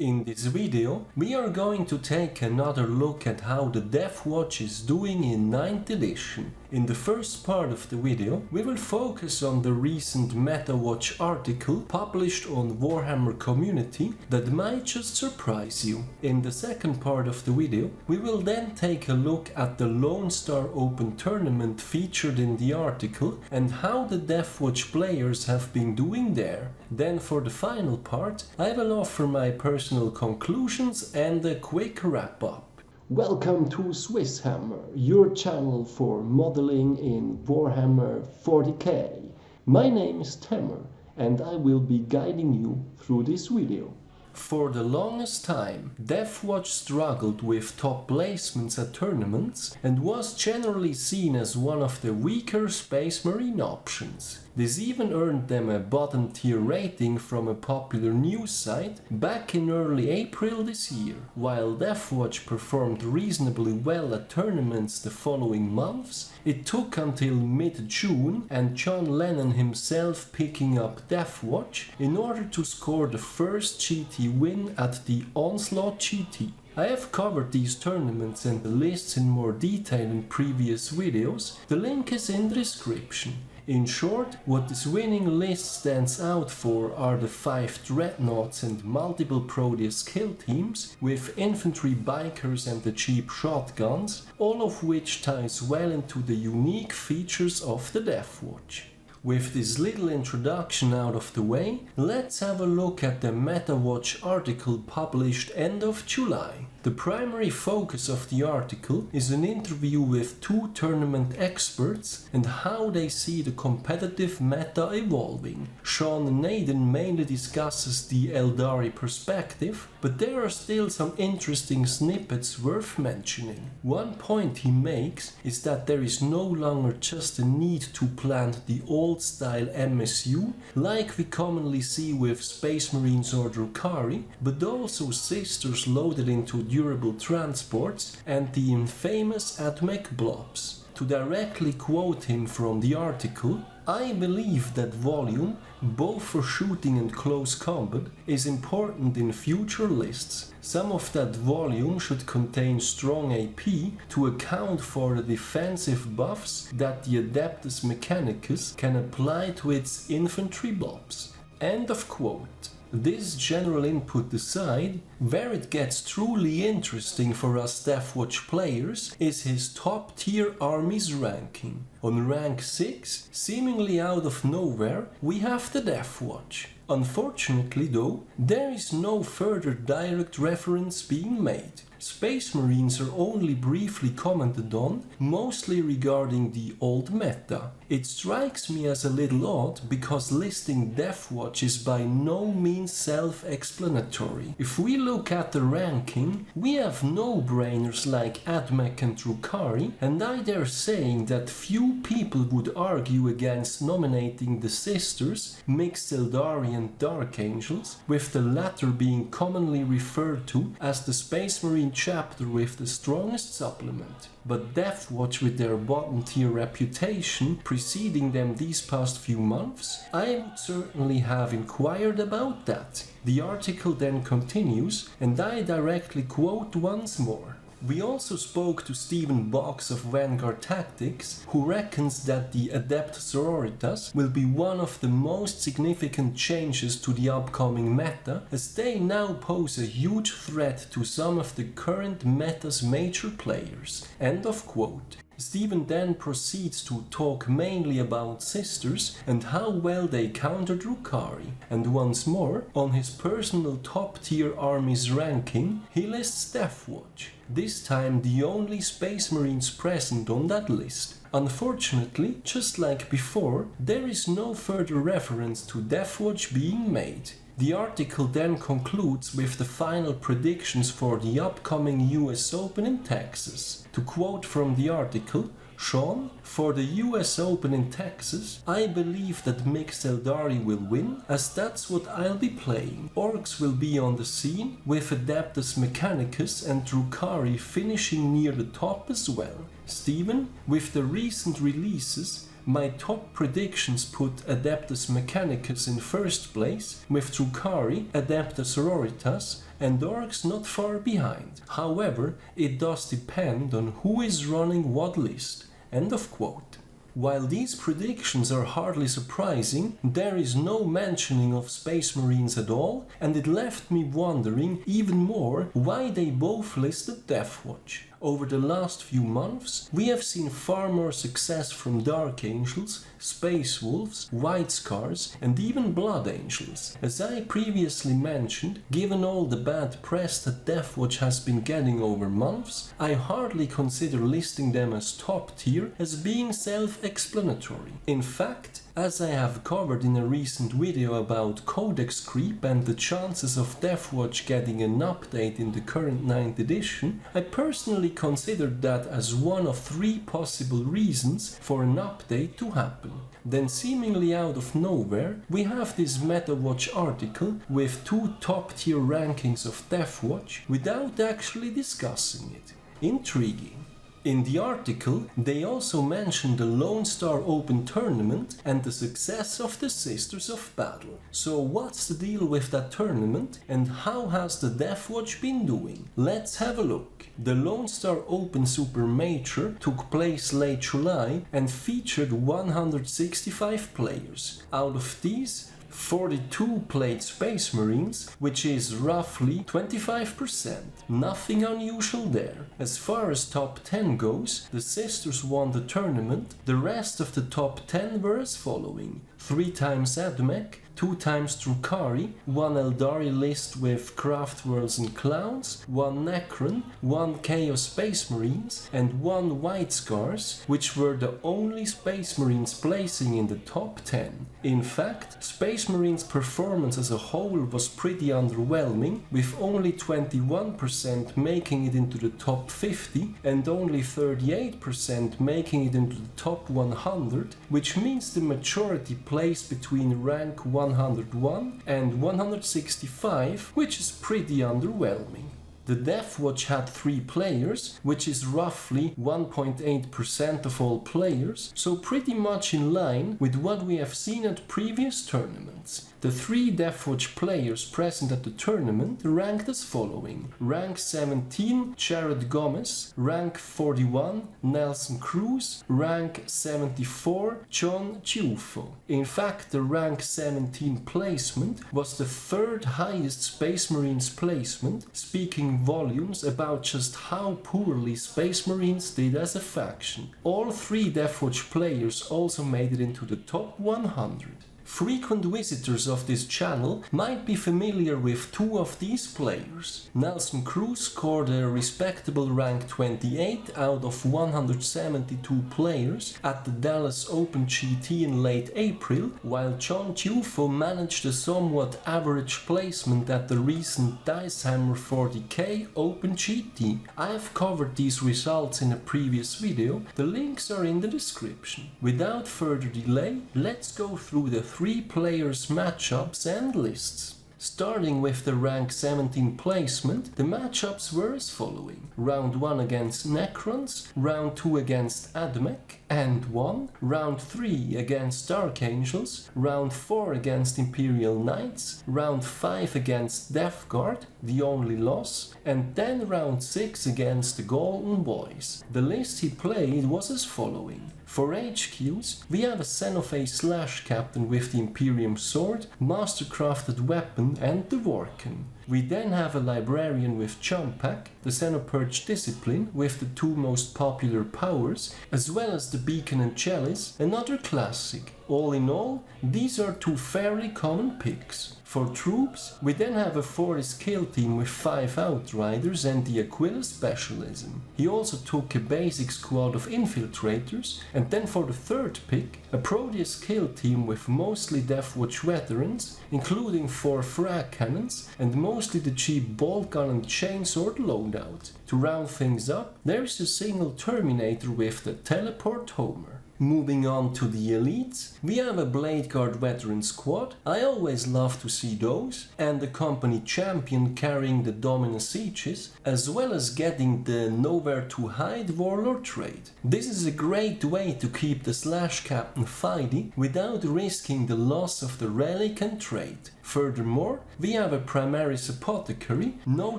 In this video, we are going to take another look at how the Deathwatch is doing in 9th edition. In the first part of the video, we will focus on the recent Metawatch article published on Warhammer Community that might just surprise you. In the second part of the video, we will then take a look at the Lone Star Open tournament featured in the article and how the Deathwatch players have been doing there. Then for the final part, I will offer my personal conclusions and a quick wrap up. Welcome to SwissHammer, your channel for modeling in Warhammer 40k. My name is Tammer and I will be guiding you through this video. For the longest time, Deathwatch struggled with top placements at tournaments and was generally seen as one of the weaker Space Marine options. This even earned them a bottom tier rating from a popular news site back in early April this year. While Deathwatch performed reasonably well at tournaments the following months, it took until mid-June and John Lennon himself picking up Deathwatch in order to score the first GT win at the Onslaught GT. I have covered these tournaments and the lists in more detail in previous videos, the link is in the description. In short, what this winning list stands out for are the 5 Dreadnoughts and multiple Proteus kill teams, with infantry bikers and the cheap shotguns, all of which ties well into the unique features of the Deathwatch. With this little introduction out of the way, let's have a look at the Metawatch article published end of July. The primary focus of the article is an interview with 2 tournament experts and how they see the competitive meta evolving. Sean Naden mainly discusses the Eldari perspective, but there are still some interesting snippets worth mentioning. One point he makes is that there is no longer just a need to plant the old style MSU like we commonly see with Space Marines or Drukhari, but also sisters loaded into durable transports and the infamous AdMech blobs. To directly quote him from the article, I believe that volume, both for shooting and close combat, is important in future lists. Some of that volume should contain strong AP to account for the defensive buffs that the Adeptus Mechanicus can apply to its infantry blobs. End of quote. This general input aside, where it gets truly interesting for us Deathwatch players is his top tier armies ranking. On rank 6, seemingly out of nowhere, we have the Deathwatch. Unfortunately though, there is no further direct reference being made. Space Marines are only briefly commented on, mostly regarding the old meta. It strikes me as a little odd because listing Deathwatch is by no means self-explanatory. If we look at the ranking, we have no-brainers like AdMech and Drukhari, and I dare saying that few people would argue against nominating the sisters, Mixed Eldari and Dark Angels, with the latter being commonly referred to as the Space Marine chapter with the strongest supplement. But Deathwatch, with their bottom tier reputation preceding them these past few months, I would certainly have inquired about that. The article then continues, and I directly quote once more. We also spoke to Stephen Box of Vanguard Tactics, who reckons that the Adept Sororitas will be one of the most significant changes to the upcoming meta, as they now pose a huge threat to some of the current meta's major players. End of quote. Stephen then proceeds to talk mainly about sisters and how well they counter Drukhari, and once more, on his personal top tier armies ranking, he lists Deathwatch, this time the only Space Marines present on that list. Unfortunately, just like before, there is no further reference to Deathwatch being made. The article then concludes with the final predictions for the upcoming US Open in Texas. To quote from the article, Sean, for the US Open in Texas, I believe that Mixed Eldari will win, as that's what I'll be playing. Orcs will be on the scene, with Adeptus Mechanicus and Drukhari finishing near the top as well. Stephen, with the recent releases, my top predictions put Adeptus Mechanicus in first place, with Drukhari, Adeptus Sororitas, and Orcs not far behind. However, it does depend on who is running what list. End of quote. While these predictions are hardly surprising, there is no mentioning of Space Marines at all, and it left me wondering even more why they both listed Deathwatch. Over the last few months, we have seen far more success from Dark Angels, Space Wolves, White Scars, and even Blood Angels. As I previously mentioned, given all the bad press that Deathwatch has been getting over months, I hardly consider listing them as top tier as being self-explanatory. In fact, as I have covered in a recent video about codex creep and the chances of Deathwatch getting an update in the current 9th edition, I personally considered that as one of 3 possible reasons for an update to happen. Then seemingly out of nowhere, we have this Metawatch article with 2 top tier rankings of Deathwatch without actually discussing it. Intriguing. In the article, they also mention the Lone Star Open Tournament and the success of the Sisters of Battle. So what's the deal with that tournament and how has the Deathwatch been doing? Let's have a look. The Lone Star Open Super Major took place late July and featured 165 players. Out of these, 42 played Space Marines, which is roughly 25%. Nothing unusual there. As far as top 10 goes, the Sisters won the tournament. The rest of the top 10 were as following: 3 times Admech, 2 times Drukhari, 1 Eldari list with Craft Worlds and Clowns, 1 Necron, 1 Chaos Space Marines, and 1 White Scars, which were the only Space Marines placing in the top 10. In fact, Space Marines' performance as a whole was pretty underwhelming, with only 21% making it into the top 50 and only 38% making it into the top 100, which means the majority placed between rank 101 and 165, which is pretty underwhelming. The Deathwatch had 3 players, which is roughly 1.8% of all players, so pretty much in line with what we have seen at previous tournaments. The 3 Deathwatch players present at the tournament ranked as following: rank 17 Jared Gomez, rank 41 Nelson Cruz, rank 74 John Ciufo. In fact, the rank 17 placement was the 3rd highest Space Marines placement, speaking volumes about just how poorly Space Marines did as a faction. All 3 Deathwatch players also made it into the top 100. Frequent visitors of this channel might be familiar with 2 of these players. Nelson Cruz scored a respectable rank 28 out of 172 players at the Dallas Open GT in late April, while John Ciufo managed a somewhat average placement at the recent SwissHammer 40k Open GT. I have covered these results in a previous video, the links are in the description. Without further delay, let's go through the 3 players' matchups and lists. Starting with the rank 17 placement, the matchups were as following: round 1 against Necrons, round 2 against Admech and 1, round 3 against Dark Angels, round 4 against Imperial Knights, round 5 against Death Guard, the only loss, and then round 6 against the Golden Boys. The list he played was as following: for HQs, we have a Xenophage Slash Captain with the Imperium Sword, Mastercrafted Weapon and the Worken. We then have a Librarian with Jump Pack, the Xenopurge Discipline with the 2 most popular powers, as well as the Beacon and Chalice, another classic. All in all, these are 2 fairly common picks. For troops, we then have a Fortis kill team with 5 Outriders and the Aquila Specialism. He also took a basic squad of Infiltrators, and then for the 3rd pick, a Proteus kill team with mostly Deathwatch veterans, including 4 frag cannons and mostly the cheap bolt gun and chainsword loadout. To round things up, there is a single Terminator with the Teleport Homer. Moving on to the elites, we have a Blade Guard veteran squad. I always love to see those, and the company champion carrying the dominant sieges, as well as getting the nowhere to hide warlord trait. This is a great way to keep the slash captain fighting without risking the loss of the relic and trait. Furthermore, we have a Primaris Apothecary, no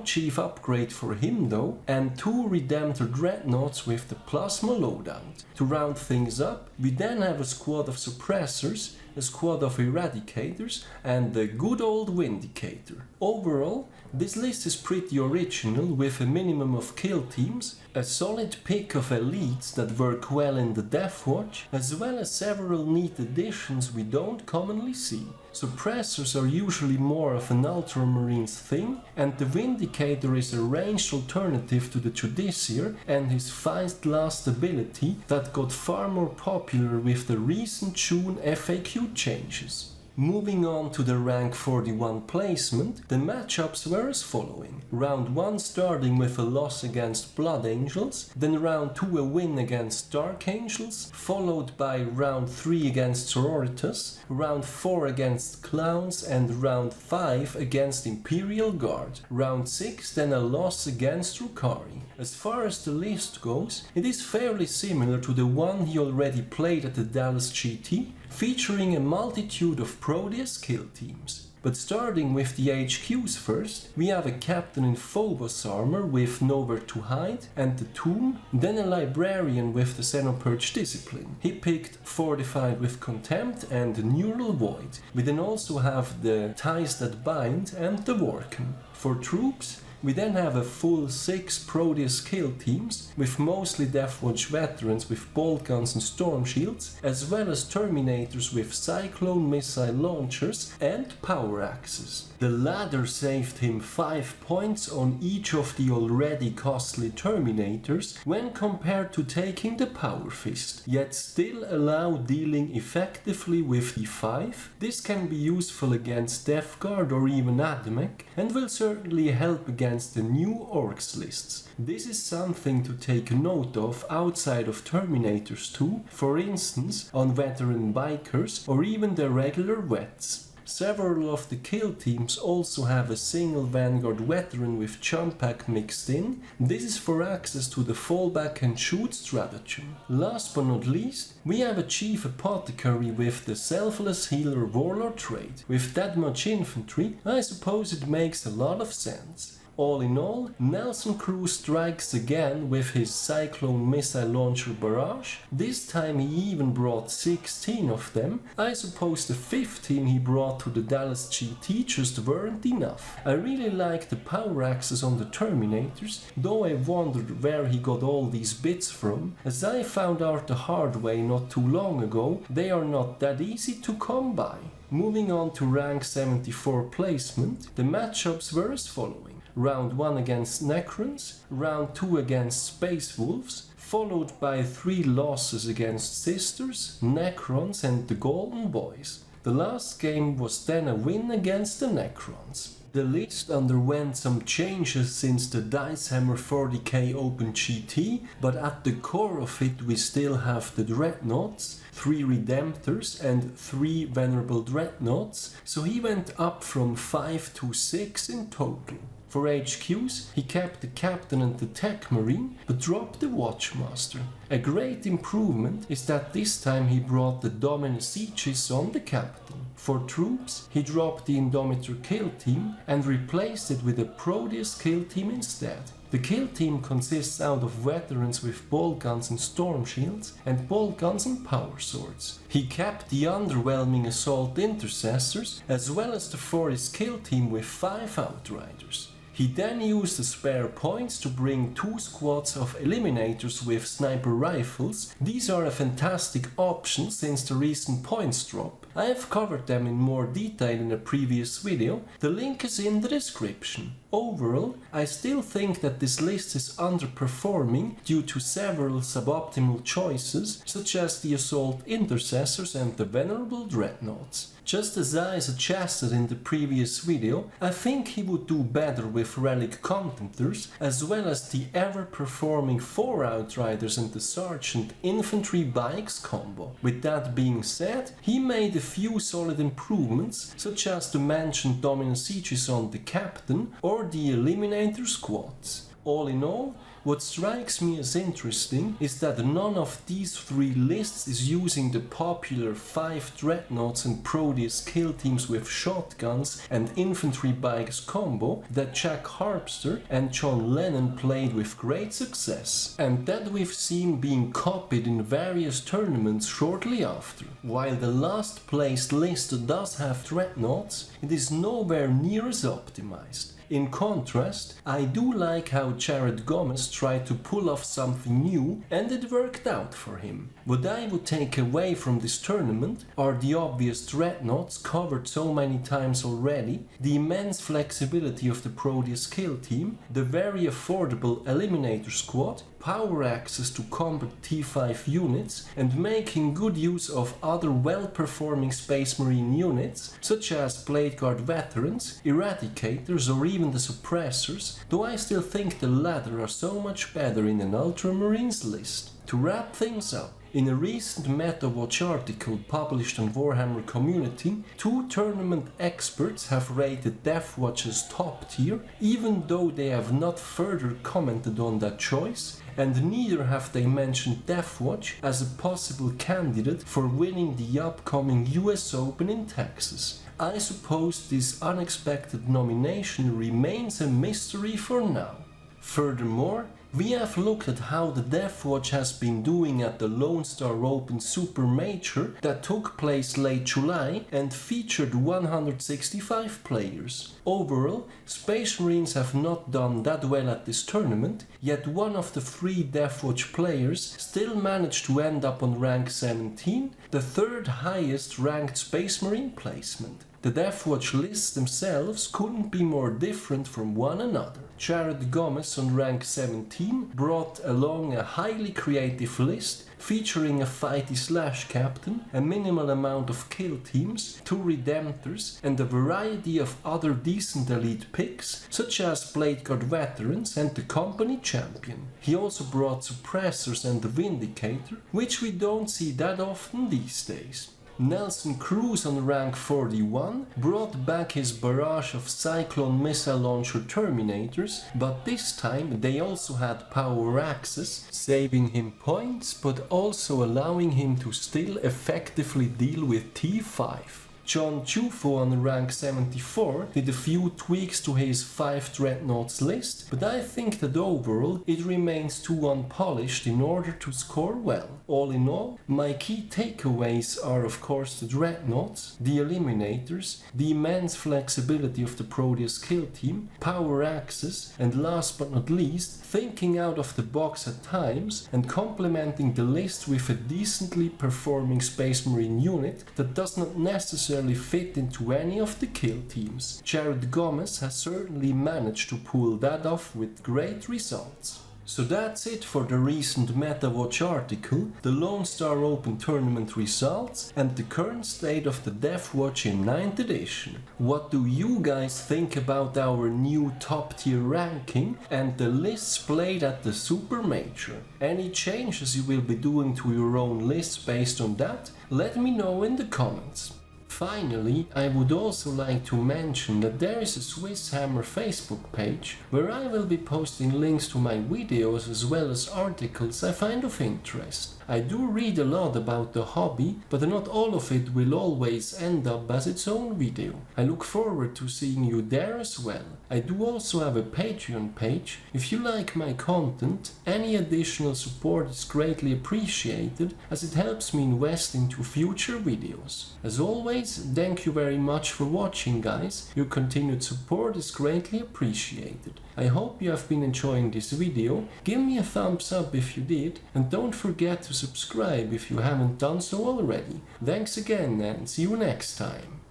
chief upgrade for him though, and 2 Redemptor Dreadnoughts with the Plasma loadout. To round things up, we then have a squad of Suppressors, a squad of Eradicators, and the good old Vindicator. Overall, this list is pretty original with a minimum of kill teams, a solid pick of elites that work well in the Deathwatch, as well as several neat additions we don't commonly see. Suppressors are usually more of an Ultramarines thing, and the Vindicator is a ranged alternative to the Judiciar and his Feist Last ability that got far more popular with the recent June FAQ changes. Moving on to the rank 41 placement, the matchups were as following. Round 1 starting with a loss against Blood Angels, then round 2 a win against Dark Angels, followed by round 3 against Sororitas, round 4 against Clowns, and round 5 against Imperial Guard. Round 6 then a loss against Rukari. As far as the list goes, it is fairly similar to the one he already played at the Dallas GT, featuring a multitude of Proteus kill teams. But starting with the HQs first, we have a captain in Phobos armor with nowhere to hide and the tomb, then a librarian with the Xenopurge discipline. He picked fortified with contempt and the neural void. We then also have the ties that bind and the Worken. For troops, we then have a full 6 Proteus kill teams, with mostly Deathwatch veterans with bolt guns and storm shields, as well as Terminators with cyclone missile launchers and power axes. The latter saved him 5 points on each of the already costly Terminators when compared to taking the Power Fist, yet still allow dealing effectively with E5. This can be useful against Death Guard or even Admech, and will certainly help against the new Orcs lists. This is something to take note of outside of Terminators too, for instance on veteran bikers or even the regular vets. Several of the kill teams also have a single Vanguard veteran with jump pack mixed in. This is for access to the fallback and shoot stratagem. Last but not least, we have a chief apothecary with the selfless healer warlord trait. With that much infantry, I suppose it makes a lot of sense. All in all, Nelson Cruz strikes again with his Cyclone missile launcher barrage. This time he even brought 16 of them. I suppose the 15 he brought to the Dallas GT just weren't enough. I really like the power axes on the Terminators, though I wondered where he got all these bits from. As I found out the hard way not too long ago, they are not that easy to come by. Moving on to rank 74 placement, the matchups were as following. Round 1 against Necrons, round 2 against Space Wolves, followed by 3 losses against Sisters, Necrons and the Golden Boys. The last game was then a win against the Necrons. The list underwent some changes since the SwissHammer 40k Open GT, but at the core of it we still have the Dreadnoughts, 3 Redemptors and 3 Venerable Dreadnoughts, so he went up from 5 to 6 in total. For HQs, he kept the Captain and the Tech Marine, but dropped the Watchmaster. A great improvement is that this time he brought the Dominant Sieges on the Captain. For troops, he dropped the Indomitor kill team and replaced it with a Proteus kill team instead. The kill team consists out of veterans with bolt guns and storm shields, and bolt guns and power swords. He kept the underwhelming assault intercessors, as well as the Forest kill team with 5 outriders. He then used the spare points to bring 2 squads of eliminators with sniper rifles. These are a fantastic option since the recent points drop. I have covered them in more detail in a previous video, the link is in the description. Overall, I still think that this list is underperforming due to several suboptimal choices, such as the Assault Intercessors and the Venerable Dreadnoughts. Just as I suggested in the previous video, I think he would do better with Relic Contenders, as well as the ever-performing 4 Outriders and the Sergeant Infantry Bikes combo. With that being said, he made a few solid improvements, such as the mentioned Dominant Sieges on the Captain or the Eliminator squads. All in all, what strikes me as interesting is that none of these 3 lists is using the popular 5 Dreadnoughts and Proteus kill teams with shotguns and infantry bikes combo that Jack Harpster and John Lennon played with great success, and that we've seen being copied in various tournaments shortly after. While the last placed list does have Dreadnoughts, it is nowhere near as optimized. In contrast, I do like how Jared Gomez tried to pull off something new and it worked out for him. What I would take away from this tournament are the obvious Dreadnoughts covered so many times already, the immense flexibility of the Proteus kill team, the very affordable Eliminator squad, power access to combat T5 units, and making good use of other well-performing Space Marine units such as Blade Guard veterans, Eradicators or even the Suppressors, though I still think the latter are so much better in an Ultramarines list. To wrap things up, in a recent Metawatch article published on Warhammer Community, 2 tournament experts have rated Deathwatch as top tier, even though they have not further commented on that choice, and neither have they mentioned Deathwatch as a possible candidate for winning the upcoming US Open in Texas. I suppose this unexpected nomination remains a mystery for now. Furthermore, we have looked at how the Deathwatch has been doing at the Lone Star Open Super Major that took place late July and featured 165 players. Overall, Space Marines have not done that well at this tournament, yet one of the 3 Deathwatch players still managed to end up on rank 17, the 3rd highest ranked Space Marine placement. The Deathwatch lists themselves couldn't be more different from one another. Jared Gomez on rank 17 brought along a highly creative list featuring a fighty captain, a minimal amount of kill teams, 2 Redemptors and a variety of other decent elite picks such as Blade Guard veterans and the company champion. He also brought Suppressors and the Vindicator, which we don't see that often these days. Nelson Cruz on rank 41 brought back his barrage of Cyclone missile launcher Terminators, but this time they also had power access, saving him points but also allowing him to still effectively deal with T5. John Ciufo on rank 74 did a few tweaks to his 5 Dreadnoughts list, but I think that overall it remains too unpolished in order to score well. All in all, my key takeaways are of course the Dreadnoughts, the Eliminators, the immense flexibility of the Proteus kill team, power access, and last but not least, thinking out of the box at times and complementing the list with a decently performing Space Marine unit that does not necessarily fit into any of the kill teams. Jared Gomez has certainly managed to pull that off with great results. So that's it for the recent Metawatch article, the Lone Star Open tournament results and the current state of the Deathwatch in 9th edition. What do you guys think about our new top tier ranking and the lists played at the Super Major? Any changes you will be doing to your own lists based on that? Let me know in the comments. Finally, I would also like to mention that there is a SwissHammer Facebook page where I will be posting links to my videos as well as articles I find of interest. I do read a lot about the hobby, but not all of it will always end up as its own video. I look forward to seeing you there as well. I do also have a Patreon page. If you like my content, any additional support is greatly appreciated as it helps me invest into future videos. As always, thank you very much for watching, guys. Your continued support is greatly appreciated. I hope you have been enjoying this video. Give me a thumbs up if you did, and don't forget to to subscribe if you haven't done so already. Thanks again and see you next time.